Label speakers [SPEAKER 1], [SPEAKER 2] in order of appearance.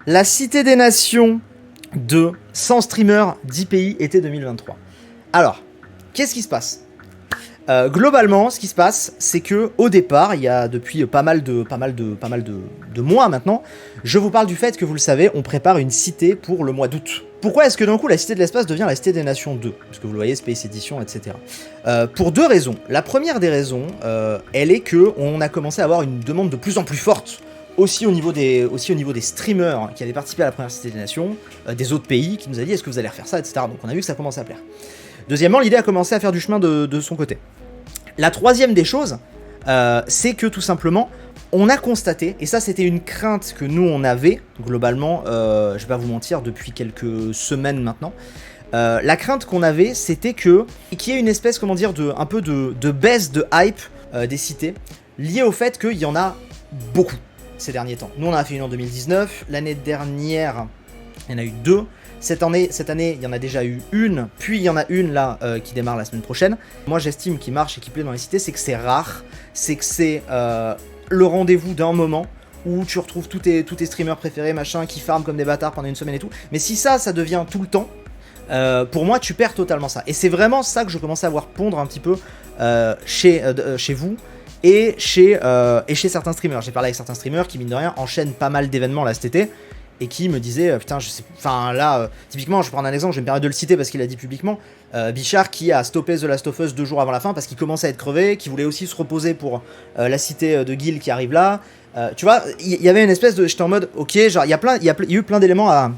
[SPEAKER 1] La Cité des Nations de 100 streamers, 10 pays, été 2023. Alors, qu'est-ce qui se passe ? Globalement, ce qui se passe, c'est que au départ, il y a depuis pas mal de mois maintenant, je vous parle du fait que vous le savez, on prépare une cité pour le mois d'août. Pourquoi est-ce que d'un coup la Cité de l'Espace devient la Cité des Nations 2 ? Parce que vous le voyez, Space Edition, etc. Pour deux raisons. La première des raisons, elle est que on a commencé à avoir une demande de plus en plus forte. Aussi au niveau des streamers qui avaient participé à la première Cité des Nations, des autres pays, qui nous a dit est-ce que vous allez refaire ça, etc. Donc on a vu que ça commençait à plaire. Deuxièmement, l'idée a commencé à faire du chemin de son côté. La troisième des choses, c'est que tout simplement, on a constaté, et ça c'était une crainte que nous on avait, globalement, je vais pas vous mentir, depuis quelques semaines maintenant, la crainte qu'on avait, c'était qu'il y ait une espèce, comment dire, un peu de baisse de hype des cités, liée au fait qu'il y en a beaucoup ces derniers temps. Nous on en a fait une en 2019, l'année dernière, il y en a eu 2. Cette année, il y en a déjà eu une, puis il y en a une là qui démarre la semaine prochaine. Moi j'estime qu'il marche et qu'il plaît dans les cités, c'est que c'est rare, c'est que c'est le rendez-vous d'un moment où tu retrouves tous tes streamers préférés, machin, qui farment comme des bâtards pendant une semaine et tout. Mais si ça devient tout le temps, pour moi tu perds totalement ça. Et c'est vraiment ça que je commence à voir pondre un petit peu chez vous. Et chez certains streamers. J'ai parlé avec certains streamers qui, mine de rien, enchaînent pas mal d'événements là cet été et qui me disaient putain, je sais. Enfin là, typiquement, je vais prendre un exemple, je vais me permettre de le citer parce qu'il a dit publiquement. Bichard qui a stoppé The Last of Us 2 jours avant la fin parce qu'il commençait à être crevé, qui voulait aussi se reposer pour la cité de Gil qui arrive là. Tu vois, il y avait une espèce de. J'étais en mode ok, genre il y a eu plein d'éléments